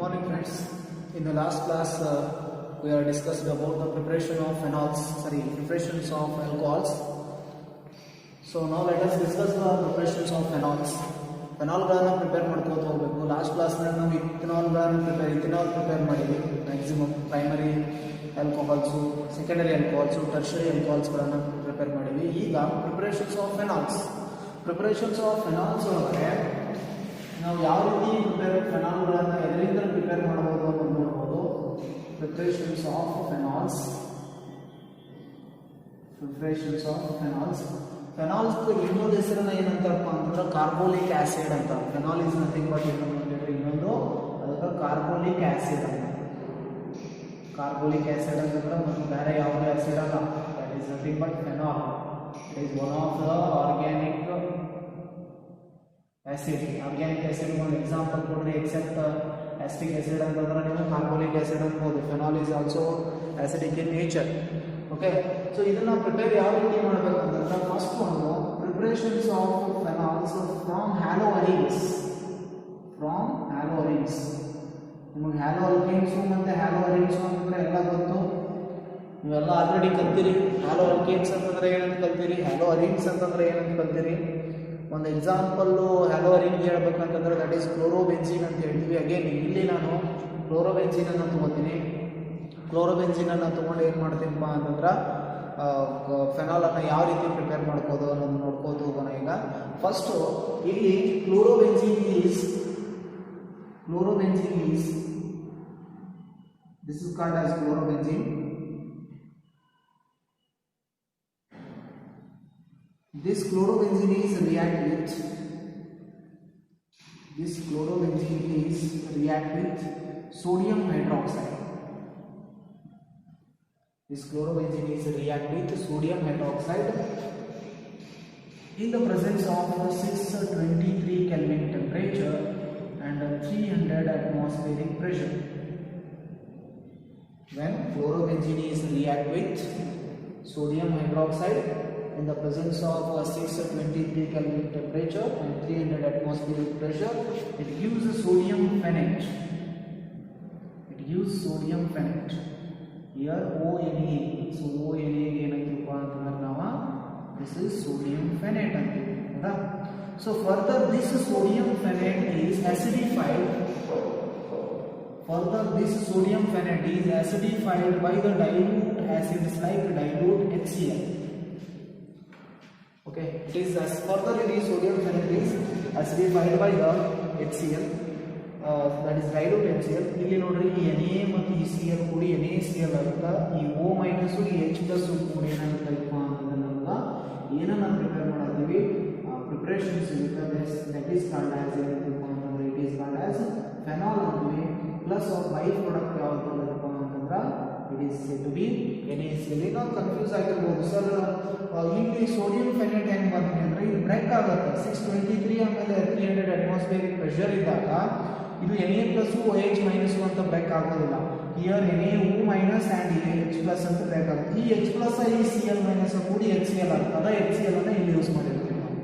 morning friends. In the last class we have discussed about the preparation of preparations of alcohols. So now let us discuss the preparations of phenols. ಫೆನಾಲ್ಗಳನ್ನು prepare ಮಾಡ್ಕೋತ ಹೋಗಬೇಕು. Last ಕ್ಲಾಸ್ನಾಗ ನಾವು ethanol prepare ಮಾಡಿದ್ವಿ. Maximum primary alcohols, secondary alcohols, tertiary ಆಲ್ಕೋಹಾಲ್ಸ್ಗಳನ್ನು prepare ಮಾಡಿದ್ವಿ. ಈಗ preparations of ಫೆನಾಲ್ಸ್ ಒಳಗಡೆ ನಾವು ಯಾವ ರೀತಿ ಫೆನಾಲ್ಗಳನ್ನು ಎದರಿಂದ ಪ್ರಿಪೇರ್ ಮಾಡಬಹುದು ಅಂತ ನೋಡ್ಬೋದು. ಪ್ರಿಪರೇಷನ್ಸ್ ಆಫ್ ಫೆನಾಲ್ಸ್ ಇನ್ನೊಂದು ಹೆಸರನ್ನ ಏನಂತಪ್ಪ ಅಂತಂದ್ರೆ ಕಾರ್ಬೋಲಿಕ್ ಆಸಿಡ್ ಅಂತ. ಫೆನಾಲ್ ಇಸ್ ನಥಿಂಗ್ ಬಟ್ ಇನ್ನೊಂದು ಅದಕ್ಕೆ ಕಾರ್ಬೋಲಿಕ್ ಆಸಿಡ್ ಅಂತ. ಕಾರ್ಬೋಲಿಕ್ ಆಸಿಡ್ ಅಂತಂದ್ರೆ ಮತ್ತು ಬೇರೆ ಯಾವುದೇ ಆಸಿಡ್ ಅಲ್ಲ. That is nothing but phenol. It is one of the organic acid. Organic acid ಒಂದು ಎಕ್ಸಾಂಪಲ್ ಕೊಡ್ರಿ. ಎಕ್ಸೆಪ್ಟ್ ಆಸಿಟಿಕ್ ಆಸಿಡ್ ಅಂತಂದ್ರೆ ನೀವು ಕಾರ್ಬೋಲಿಕ್ ಆಸಿಡ್ ಅನ್ಬೋದು. Phenol is also acidic in nature. Okay, so ಇದನ್ನ ಪ್ರಿಪೇರ್ ಯಾವ ರೀತಿ ಮಾಡಬೇಕಂತಂದ್ರೆ ಫಸ್ಟ್ ಒಂದು preparations of phenols from halo arenes. ನಿಮಗೆ ಹ್ಯಾಲೋ ಅಲ್ಕೇನ್ಸು ಮತ್ತು ಹ್ಯಾಲೋ ಅರಿನ್ಸು ಅಂತಂದ್ರೆ ಎಲ್ಲ ಗೊತ್ತು, ನೀವೆಲ್ಲ ಆಲ್ರೆಡಿ ಕಲ್ತೀರಿ. ಹ್ಯಾಲೋ ಅಲ್ಕೇನ್ಸ್ ಅಂತಂದ್ರೆ ಏನಂತ ಕಲ್ತೀರಿ, ಹ್ಯಾಲೋ ಅರಿನ್ಸ್ ಅಂತಂದ್ರೆ ಏನಂತ ಕಲ್ತೀರಿ. ಒಂದು ಎಕ್ಸಾಂಪಲ್ಲು ಹ್ಯಾಲೋ ಅರಿನ್ಗೆ ಹೇಳ್ಬೇಕಂತಂದ್ರೆ ದಟ್ ಈಸ್ ಕ್ಲೋರೋಬೆನ್ಸಿನ್ ಅಂತ ಹೇಳ್ತೀವಿ. ಅಗೇನ್ ಇಲ್ಲಿ ನಾನು ಕ್ಲೋರೋಬೆನ್ಸಿನನ್ನು ತೊಗೋತೀನಿ. ಕ್ಲೋರೋಬೆನ್ಸಿನನ್ನು ತೊಗೊಂಡು ಏನು ಮಾಡ್ತೀನಪ್ಪ ಅಂತಂದ್ರೆ ಫೆನಾಲನ್ನು ಯಾವ ರೀತಿ ಪ್ರಿಪೇರ್ ಮಾಡ್ಕೋದು ಅನ್ನೋದು ನೋಡ್ಕೋದು ಹೋಗೋಣ. ಈಗ ಫಸ್ಟು ಇಲ್ಲಿ ಕ್ಲೋರೋಬೆನ್ಸಿನ್ is this is called as chlorobenzene. This chlorobenzene is react with sodium hydroxide. This chlorobenzene is react with sodium hydroxide in the presence of 623 Kelvin temperature and 300 atmospheric pressure. When chlorobenzene is react with sodium hydroxide in the presence of 623 Kelvin temperature and 300 atmospheric pressure, it gives sodium phenate. Here ONA. So ONA ಏನಂತೀವಪ್ಪ ಅಂತಂದ್ರೆ ನಾವು this is sodium phenate ಅಂತೀವಿ. ಹೌದಾ? So further this sodium phenate is acidified. By the dilute acids like dilute HCl. Okay, further it is sodium phenate is acidified by the HCl. That is dilute HCl. ಇಲ್ಲಿ ನೋಡ್ರಿ ಈ Na ಮತ್ತು ಈ Cl ಕೂಡಿ NaCl ಅಂತ, ಈ O minus ಈ H plus ಕೂಡಿ ಏನಾಗುತ್ತಪ್ಪ ಅಂತಂದ್ರೆ ನಮ್ಗೆ ಏನನ್ನ ಪ್ರಿಪೇರ್ ಮಾಡ್ತೀವಿ, preparations that is called as ಏನಂತೀವಪ್ಪ ಅಂತಂದ್ರೆ it is called as phenol ಅಂತೀವಿ. ಪ್ಲಸ್ ಆಫ್ ಬೈ ಪ್ರಾಡಕ್ಟ್ ಯಾವ್ದು ಬಂದಪ್ಪ ಅಂತಂದ್ರೆ it is to be NaCl. ನಾವು ಕನ್ಫ್ಯೂಸ್ ಆಗಿರ್ಬೋದು, ಸರ್ ಇಲ್ಲಿ ಸೋಡಿಯಂ ಫೆನೇಟ್ ಹೆಂಗೆ ಬರ್ತೀನಿ ಅಂದರೆ ಇದು ಬ್ರೇಕ್ ಆಗುತ್ತೆ. 623 ಆಮೇಲೆ 300 ಅಟ್ಮಾಸ್ಫಿಯರಿಕ್ ಪ್ರೆಷರ್ ಇದ್ದಾಗ ಇದು Na ಪ್ಲಸ್ OH ಮೈನಸ್ ಅಂತ ಬ್ರೇಕ್ ಆಗೋದಿಲ್ಲ. Here NaO minus and H plus ಅಂತ ಬ್ರೇಕ್ ಆಗುತ್ತೆ. ಈ H ಪ್ಲಸ್ ಈ Cl ಮೈನಸ್ ಕೂಡಿ HCl ಆಗ್ತದೆ. HCl ಅನ್ನು ಇಲ್ಲಿ ಯೂಸ್ ಮಾಡಿರ್ತೀವಿ ನಾವು.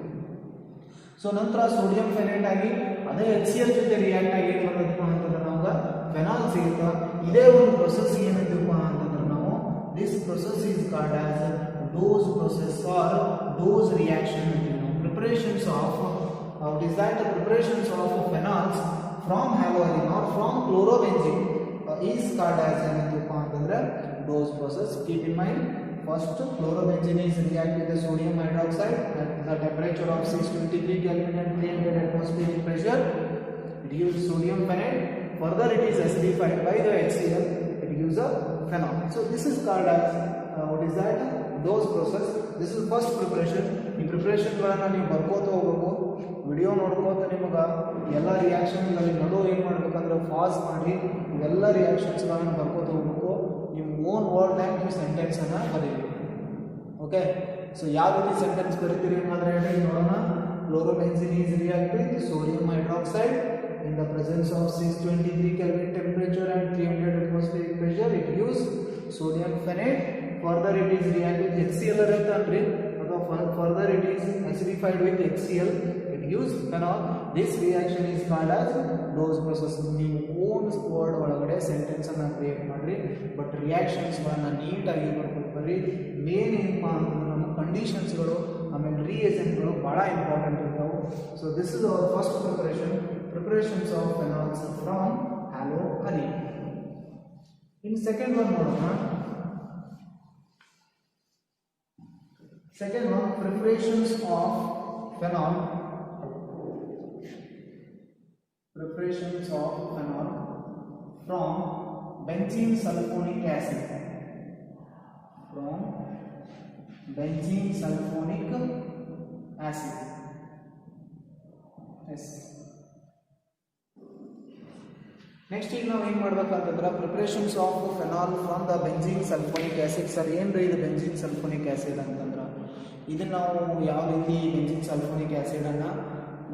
ಸೊ ನಂತರ ಸೋಡಿಯಂ ಫೆನೇಟ್ ಆಗಿ ಅದೇ HCl ಜೊತೆ ರಿಯಾಕ್ಟ್ ಆಗಿ ಏನು ಬರೋದಪ್ಪ ಅಂತಂದ್ರೆ ನಮ್ಗೆ ಫೆನಾಲ್ ಸಿಗುತ್ತೆ. ಇದೇ ಒಂದು ಪ್ರೊಸೆಸ್ ಏನಂತೀವಪ್ಪ ಅಂತಂದ್ರೆ ನಾವು this process is called as Dow's process or Dow's reaction ಅಂತೀವಿ ನಾವು. Preparations of phenols from haloarene or from chlorobenzene is called as ಏನಂತೀವಪ್ಪ ಅಂತಂದ್ರೆ Dow's process. Keep in mind, first chlorobenzene is react with the sodium hydroxide at the temperature of 623 Kelvin and 300 atmospheric pressure. It gives sodium phenate. Further it is acidified by the HCl. It gives a phenol. So this is called as dose process. This is first preparation. ಈ ಪ್ರಿಪರೇಷನ್ಗಳನ್ನು ನೀವು ಬರ್ಕೋತ ಹೋಗ್ಬೇಕು. Video ನೋಡ್ಕೋತ ನಿಮಗೆ ಎಲ್ಲ ರಿಯಾಕ್ಷನ್ಗಳಲ್ಲಿ ನಡುವೆ ಏನು ಮಾಡ್ಬೇಕಂದ್ರೆ pass ಮಾಡಿ ಇವೆಲ್ಲ ರಿಯಾಕ್ಷನ್ಸ್ಗಳನ್ನು ಬರ್ಕೋತ ಹೋಗ್ಬೇಕು. ನಿಮ್ಮ ಓನ್ ವರ್ಡ್ನಾಗ ನೀವು ಸೆಂಟೆನ್ಸನ್ನು ಬರೀರಿ. ಓಕೆ, ಸೊ ಯಾವ ರೀತಿ ಸೆಂಟೆನ್ಸ್ ಬರೀತೀರಿ ಅನ್ನೋದ್ರೆ ಹೇಳಿ ನೋಡೋಣ. Chlorobenzene is react with sodium hydroxide in the presence of 623 Kelvin temperature and 300 atmospheric pressure. It gives sodium phenate. Further it is react with HCl ಅಂತಂದ್ರೆ ಅಥವಾ further it is acidified with HCl. It gives phenol. This reaction is called as Dose process. ನೀವು own word ಒಳಗಡೆ sentence ಅನ್ನು create ಮಾಡ್ರಿ, but ರಿಯಾಕ್ಷನ್ಸ್ಗಳನ್ನ ನೀಟಾಗಿ ಬರ್ಬೇಕು ಬರ್ರಿ. Main ಏನಪ್ಪಾ ಅಂತಂದ್ರೆ ನಮ್ಮ ಕಂಡೀಷನ್ಸ್ಗಳು ಆಮೇಲೆ ರಿಯೇಜೆಂಟ್ಗಳು ಭಾಳ ಇಂಪಾರ್ಟೆಂಟ್ ಇರ್ತಾವೆ. So this is our first preparations of phenols from halo arene. ಇನ್ನು ಸೆಕೆಂಡ್ ಒನ್ ನೋಡೋಣ. Second one, preparations of phenol. Preparations of phenol from benzene sulfonic acid. From benzene sulfonic acid. Yes. Next ಈಗ ನಾವು ಏನು ಮಾಡ್ಬೇಕಂತಂದ್ರೆ preparations of phenol from the benzene sulfonic acid. Sir ಏನ್ರಿ ಇದು benzene sulfonic acid ಅಂತಂದ್ರೆ ಇದನ್ನು ನಾವು ಯಾವ ರೀತಿ ಬೆಂಜೀನ್ ಸಲ್ಫೋನಿಕ್ ಆ್ಯಸಿಡನ್ನು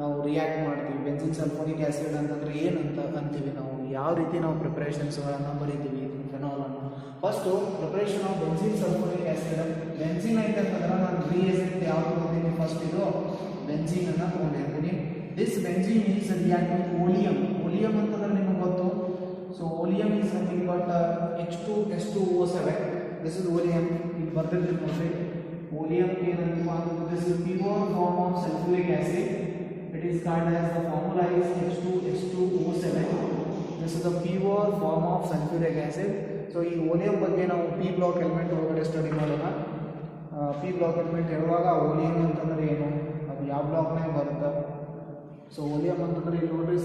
ನಾವು ರಿಯಾಕ್ಟ್ ಮಾಡ್ತೀವಿ, ಬೆಂಜೀನ್ ಸಲ್ಫೋನಿಕ್ ಆ್ಯಸಿಡ್ ಅಂತಂದ್ರೆ ಏನಂತ ಅಂತೀವಿ, ನಾವು ಯಾವ ರೀತಿ ನಾವು ಪ್ರಿಪ್ರೇಷನ್ಸ್ಗಳನ್ನು ಬರೀತೀವಿ ಫೆನಾಲನ್ನು. First preparation of benzene sulfonic acid. Benzene ಐತೆ ಅಂತಂದ್ರೆ ನಾನು ರಿಯೇಜೆಂಟ್ ಯಾವ್ದು ತೊಗೊಂಡಿನಿ, ಫಸ್ಟ್ ಇದು ಬೆಂಜೀನನ್ನು ತೊಗೊಂಡಿರ್ತೀನಿ. This benzene is react with oleum. Oleum ಅಂತಂದ್ರೆ ನಿಮಗೆ ಗೊತ್ತು. So oleum is nothing but H2SO7. This is oleum. ಇಲ್ಲಿ ಬರ್ತಿರ್ತೀವಿ ನೋಡ್ರಿ. ಓಲಿಯಂ ಏನಂತ ಅಂದ್ರೆ this is pure form of sulphuric acid. It is called as the formula is H2SO7. This is the pure form of sulphuric acid. So ಈ ಓಲಿಯಂ ಬಗ್ಗೆ ನಾವು P block element ಒಳಗಡೆ study ಮಾಡೋಣ. ಪಿ ಬ್ಲಾಕ್ ಎಲಿಮೆಂಟ್ ಹೇಳುವಾಗ ಓಲಿಯಂ ಅಂತಂದ್ರೆ ಏನು, ಅದು ಯಾವ ಬ್ಲಾಕ್ನಾಗ ಬರುತ್ತೆ. ಸೊ ಓಲಿಯಂ ಅಂತಂದ್ರೆ ಇಲ್ಲಿ ನೋಡ್ರಿ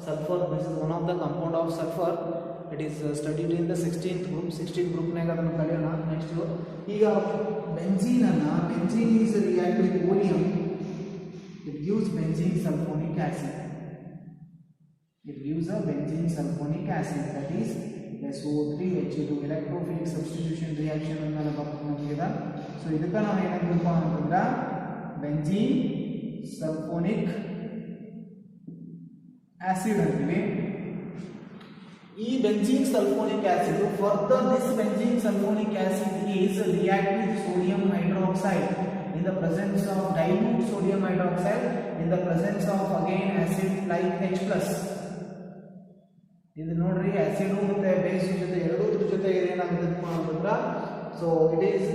sulfur. This is one of the compound of sulfur. It is studied in the 16th group. 16th group ನಾಗ ಅದನ್ನು ಕಲಿಯೋಣ. ನೆಕ್ಸ್ಟ್ ಈಗ benzene is react with oleum. It gives benzene sulfonic acid. It gives a benzene sulfonic acid, that is SO3H2. electrophilic substitution reaction ಅನ್ನೆಲ್ಲ ಬರ್ತದೆ ನಮಗೆ. So ಇದಕ್ಕೆ ನಾವು ಏನಂತಪ್ಪ ಅಂತಂದ್ರೆ benzene sulphonic acid ಅಂತೀವಿ. ಈ benzene sulphonic acid further this benzene sulphonic acid is react with sodium hydroxide in the presence of dilute sodium hydroxide in the presence of again acid like H+. ಇದು ನೋಡ್ರಿ acid ಮತ್ತೆ base ಜೊತೆ ಎರಡೂದ್ರ ಜೊತೆ ಏನಾಗುತ್ತಪ್ಪ ಅಂತಂದ್ರೆ so it is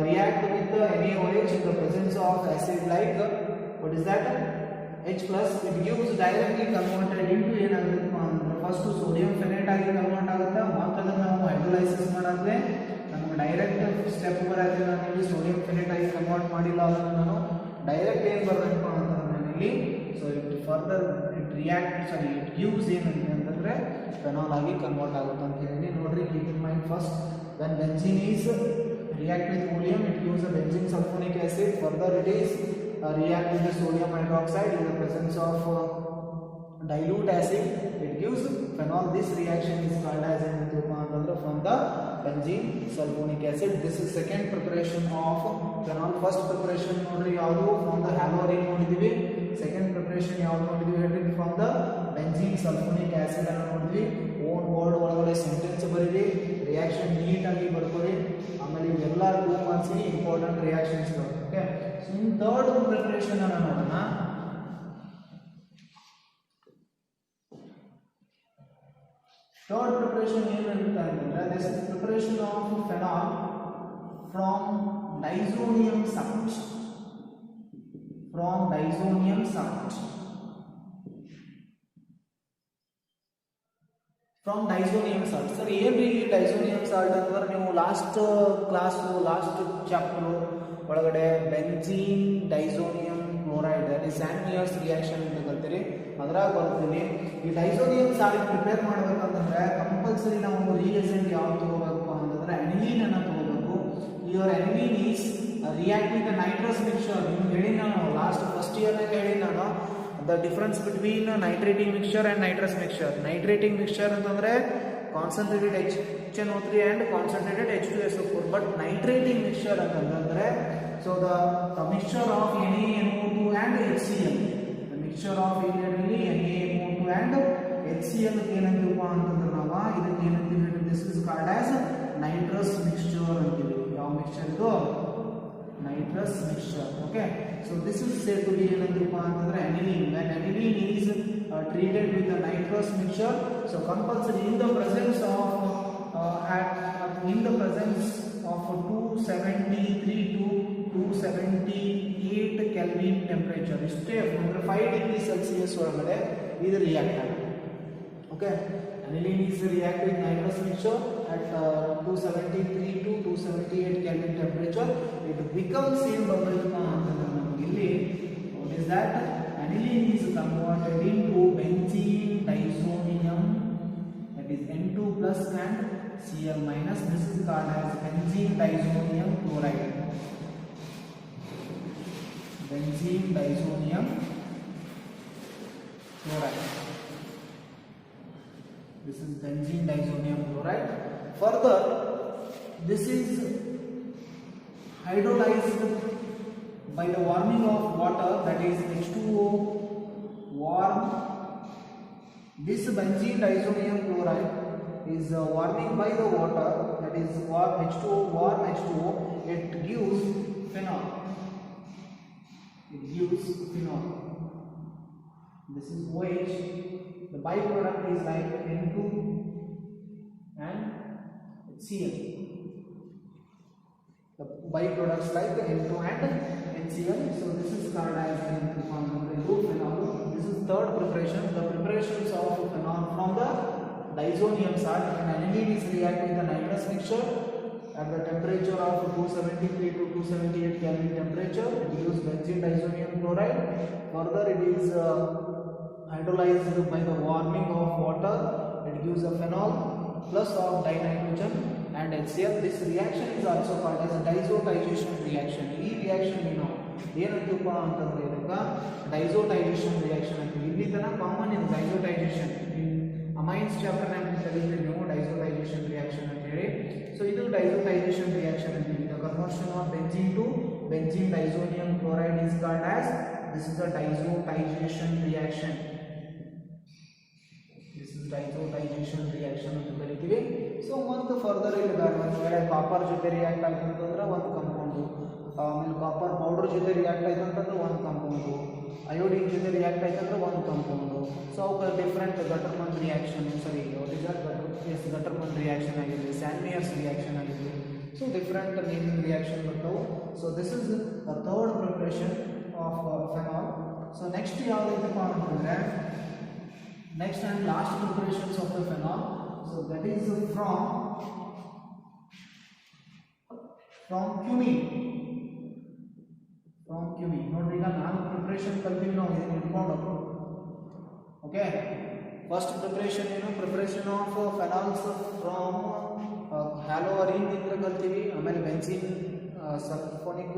react with NaOH in the presence of acid like what is that H+. it gives directly converted into ಏನಾಗುತ್ತಪ್ಪ ಅಂದ್ರೆ first sodium ಫೆನೇಟ್ ಆಗಿ convert ಆಗುತ್ತೆ. ಮತ್ತೆ ಅದನ್ನು ನಾವು ಹೈಡ್ರೋಲೈಸಿಸ್ ಮಾಡಿದ್ರೆ ನಮಗೆ ಡೈರೆಕ್ಟ್ ಸ್ಟೆಪ್ ಬರುತ್ತೆ. ನಾನು ಇಲ್ಲಿ ಸೋಡಿಯಂ ಫೆನೇಟ್ ಆಗಿ ಕನ್ವರ್ಟ್ ಮಾಡಿಲ್ಲ, ಅದನ್ನು ನಾನು ಡೈರೆಕ್ಟ್ ಏನು ಬರಬೇಕಪ್ಪ ಅಂತಂದ್ರೆ ಇಲ್ಲಿ so it further it gives ಏನಂತಂದ್ರೆ ಫೆನಾಲ್ ಆಗಿ ಕನ್ವರ್ಟ್ ಆಗುತ್ತೆ ಅಂತ ಹೇಳಿ ನೋಡ್ರಿ. Keep in mind first when benzene is react with oleum, it gives a benzene sulfonic acid. Further it is react with the sodium hydroxide in the presence of dilute acid, it gives phenol. This reaction is called as from the benzene sulfonic acid. This is second preparation of phenol. First preparation nodri yavadu from the haloarine nodidivi. Second preparation yavadu nodidivi ಹೇಳ್ರಿ from the benzene sulfonic acid ಅನ್ನು ನೋಡಿದ್ವಿ. One word ಒಳಗಡೆ sentence ಬರೀರಿ, reaction ನೀಟಾಗಿ ಬರ್ಕೊಳ್ಳಿ. ಆಮೇಲೆ ಇವೆಲ್ಲ 2 ಮಾರ್ಕ್ಸ್ಗೆ ಇಂಪಾರ್ಟೆಂಟ್ ರಿಯಾಕ್ಷನ್ಸ್ಗಳು. Okay, so in third preparation ಅನ್ನು ನೋಡೋಣ. ಥರ್ಡ್ ಪ್ರಿಪರೇಷನ್ ಏನಂತ ಅಂತಂದ್ರೆ this is preparation of phenol from diazonium salt. From diazonium salt. From diazonium salt. Sir, ಏನ್ರಿ ಡೈಸೋನಿಯಂ ಸಾಲ್ಟ್ ಅಂದ್ರೆ ನೀವು ಲಾಸ್ಟ್ ಚಾಪ್ಟರ್ ಒಳಗಡೆ benzene diazonium chloride that is Sandmeyer's reaction ಅಂತ ಕಲ್ತೀರಿ, ಅದ್ರಾಗ ಬರ್ತೀನಿ. ಈ ಡೈಸೋನಿಯಂ ಸಾಲ್ಟ್ ಪ್ರಿಪೇರ್ ಮಾಡ್ಬೇಕಂತಂದ್ರೆ ಕಂಪಲ್ಸರಿ ನಾವು ರಿಯೇಜೆಂಟ್ ಯಾವ್ದು ತಗೋಬೇಕು ಅಂತಂದ್ರೆ ಅನಿಲೀನ್ ಅನ್ನ ತಗೋಬೇಕು. Your aniline is react with the nitrous mixture. ನಿಮ್ಗೆ ಹೇಳಿ ನಾನು ಲಾಸ್ಟ್ ಫಸ್ಟ್ ಇಯರ್ನಾಗ ಹೇಳಿ ನಾನು the difference between nitrating mixture and nitrous mixture. Nitrating mixture ಅಂತಂದರೆ concentrated HNO3 and concentrated H2SO4. But nitrating mixture ಅಂತಂದರೆ so the mixture of NaNO2 and HCl. The mixture of NaNO2 and HCl ಏನಂತೀವಪ್ಪ ಅಂತಂದ್ರೆ ನಾವು ಇದಕ್ಕೆ ಏನಂತೀವಿ, this is called as nitrous mixture ಅಂತೀವಿ. ಯಾವ mixture ಇದು? nitrous mixture. Okay, So this is said to be ಏನಂತಪ್ಪ ಅಂತಂದ್ರೆ aniline. When aniline is treated with a nitrous mixture, so compulsory in the presence of 273 to 278 Kelvin temperature, ಇಷ್ಟೇ ಅಂದ್ರೆ 5 degree Celsius ಒಳಗಡೆ ಇದು react ಆಗುತ್ತೆ. Okay, aniline is react with nitrous mixture at 273 to 278 Kelvin temperature. It becomes ಏನು ಬರ್ತದಪ್ಪ ಅಂತಂದ್ರೆ ನಮಗೆ ಇಲ್ಲಿ what is that aniline is converted into benzene diazonium, that is N2 plus and Cl minus. This is called as benzene diazonium chloride. Benzene diazonium chloride. This is benzene diazonium chloride. Further, this is hydrolyzed by the warming of water, that is H2O warm. This benzene diazonium chloride is warming by the water, that is H2O, warm H2O. It gives phenol. It gives phenol. This is OH. The byproduct is like N2 and Cl. The byproducts like N2 and NCl. So this is called as phenol. This is third preparation. The preparations of phenol from the diazonium salt. When aniline is reacting with the nitrous mixture at the temperature of 273 to 278 Kelvin temperature, it gives benzene diazonium chloride. Further, it is hydrolyzed by the warming of water. It gives a phenol plus of dinitrogen and HCl. This reaction is also called as a diazotization reaction. ಈ reaction ಏನಂತಪ್ಪ ಅಂತಂದ್ರೆ ಇದಕ್ಕೆ ಡೈಸೋಟೈಸೇಷನ್ reaction ಅಂತೀವಿ. ಇಲ್ಲಿ ತನಕ common ಇದು ಡೈಸೋಟೈಸೇಷನ್. Amines chapter ನಲ್ಲಿ ಕಲಿತೀವಿ ನೀವು ಡೈಸೋಟೈಸೇಷನ್ ರಿಯಾಕ್ಷನ್ ಅಂತ ಹೇಳಿ. ಸೊ ಇದು ಡೈಸೋಟೈಸೇಷನ್ ರಿಯಾಕ್ಷನ್ ಅಂತೀವಿ. The conversion of benzene to benzene diazonium chloride is called as this is the diazotization reaction. This is diazotization reaction ಅಂತ ಕರಿತೀವಿ. ಸೊ ಮತ್ತು ಫರ್ದರ್ ಇಲ್ಲಿ ಒಂದು ವೇಳೆ ಕಾಪರ್ ಜೊತೆ ರಿಯಾಕ್ಟ್ ಆಯ್ತು ಅಂತಂದ್ರೆ ಒಂದು ಕಂಪೌಂಡು, ಆಮೇಲೆ ಕಾಪರ್ ಪೌಡರ್ ಜೊತೆ ರಿಯಾಕ್ಟ್ ಆಯ್ತು ಅಂತಂದ್ರೆ ಒಂದು ಕಂಪೌಂಡು, ಅಯೋಡಿನ್ ಜೊತೆ ರಿಯಾಕ್ಟ್ ಆಯ್ತು ಅಂದ್ರೆ ಒಂದು ಕಂಪೌಂಡು. ಸೊ ಅವಕ್ಕೆ ಡಿಫ್ರೆಂಟ್ ಗಟರ್ಮನ್ ರಿಯಾಕ್ಷನ್, ಸರಿ ಗಟರ್ಮನ್ ರಿಯಾಕ್ಷನ್ ಆಗಿದೆ, ಸ್ಯಾನ್ಮಿಯರ್ಸ್ ರಿಯಾಕ್ಷನ್ ಆಗಿದೆ. ಸೊ ಡಿಫ್ರೆಂಟ್ ನೇಮಿಂಗ್ ರಿಯಾಕ್ಷನ್ ಬರ್ತಾವೆ. So this is the third preparation of phenol. So next ಯಾವುದೈತಪ್ಪ ಅಂತಂದರೆ next and last preparations of the phenol. So that is from cumene. ನೋಡ್ರಿ, ಈಗ ನಾನು preparation ಕಲ್ತೀವಿ ನಾವು ಇದನ್ನ ಇಟ್ಕೊಂಡು. ಓಕೆ, ಫಸ್ಟ್ ಪ್ರಿಪ್ರೇಷನ್ ಏನು? Preparation of phenols from haloarene ಇಂದ ಕಲ್ತೀವಿ. ಆಮೇಲೆ ಬೆಂಜಿನ್ ಸಲ್ಫೋನಿಕ್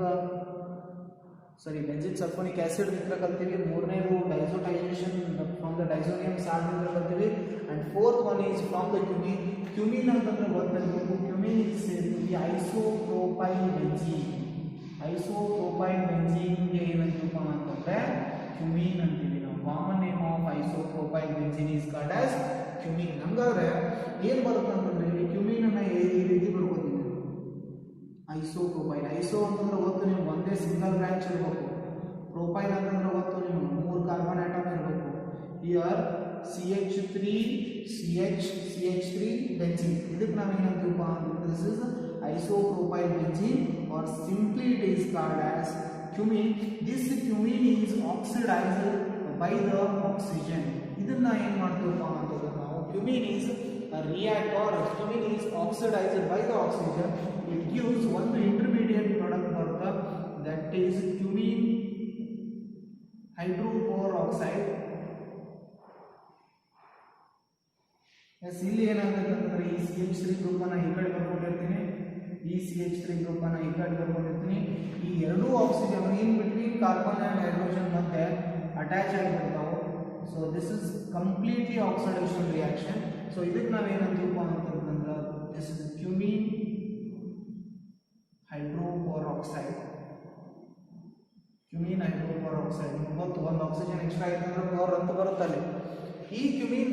ಆಸಿಡ್ ಇಂದ ಕಲ್ತೀವಿ. ಮೂರನೇದು diazotisation from the diazonium salt ಇಂದ ಕಲ್ತೀವಿ. And fourth one is from the cumene. Cumene ಅಂತಂದ್ರೆ ಗೊತ್ತಿರಬೇಕು. Cumene is isopropyl benzene. Isopropyl ಬೆಂಜೀನ್ಗೆ ಏನಂತೀವಪ್ಪ ಅಂತಂದ್ರೆ ಕ್ಯುಮೀನ್ ಅಂತೀವಿ ನಾವು. Common name of isopropyl benzene is called as cumene. ಹಂಗಾದ್ರೆ ಏನು ಬರುತ್ತೆ ಅಂತಂದ್ರೆ ಇಲ್ಲಿ ಕ್ಯುಮೀನ್ ಅನ್ನ ಈ ರೀತಿ ಬರ್ಕೋತೀವಿ. ಐಸೋಪ್ರೋಪೈಲ್, ಐಸೋ ಅಂತಂದ್ರೆ ಗೊತ್ತು ನೀವು, ಒಂದೇ ಸಿಂಗಲ್ ಬ್ರಾಂಚ್ ಇರಬೇಕು. ಪ್ರೋಪೈಲ್ ಅಂತಂದ್ರೆ ಗೊತ್ತು ನೀವು, 3 ಕಾರ್ಬನ್ ಆಟಮ್ ಇರಬೇಕು. Here CH3 CH3 benzene. ಇದಕ್ಕೆ ನಾವೇನಂತೀವಪ್ಪ ಅಂತಂದ್ರೆ this is isopropyl benzene, or simply it is called as cumene. This cumene is oxidized by the oxygen. ಇದನ್ನ ಏನು ಮಾಡ್ತೀವಪ್ಪ ಅಂತಂದ್ರೆ ನಾವು cumene is a reactor. Cumene is oxidized by the oxygen. It gives one intermediate product ಬರುತ್ತೆ, that is cumene hydroperoxide. Yes, ಇಲ್ಲಿ ಏನಾಗುತ್ತೆ ಅಂತಂದ್ರೆ ಈ CH3 ಗ್ರೂಪ್ ಅನ್ನ ಈ ಕಡೆ ಬರ್ಕೊಂಡಿರ್ತೀನಿ, ಈ CH3 ಗ್ರೂಪ್ ಅನ್ನ ಈ ಕಡೆ ಬರ್ಕೊಂಡಿರ್ತೀನಿ. ಈ ಎರಡೂ oxygen in between carbon and hydrogen ಮತ್ತೆ ಅಟ್ಯಾಚ್ ಆಗಿಬಿಡ್ತಾವೆ. So this is completely oxidation reaction. So ಇದಕ್ಕೆ ನಾವೇನಂತೀವಪ್ಪ ಅಂತಂದ್ರೆ this is cumene hydroperoxide. Cumene hydroperoxide ಗೊತ್ತು, ಒಂದು ಆಕ್ಸಿಜನ್ ಎಕ್ಸ್ಟ್ರಾ ಆಯ್ತು ಅಂದ್ರೆ ಪವರ್ ಅಂತ ಬರುತ್ತಲ್ಲಿ. ಈ ಕ್ಯುಮೀನ್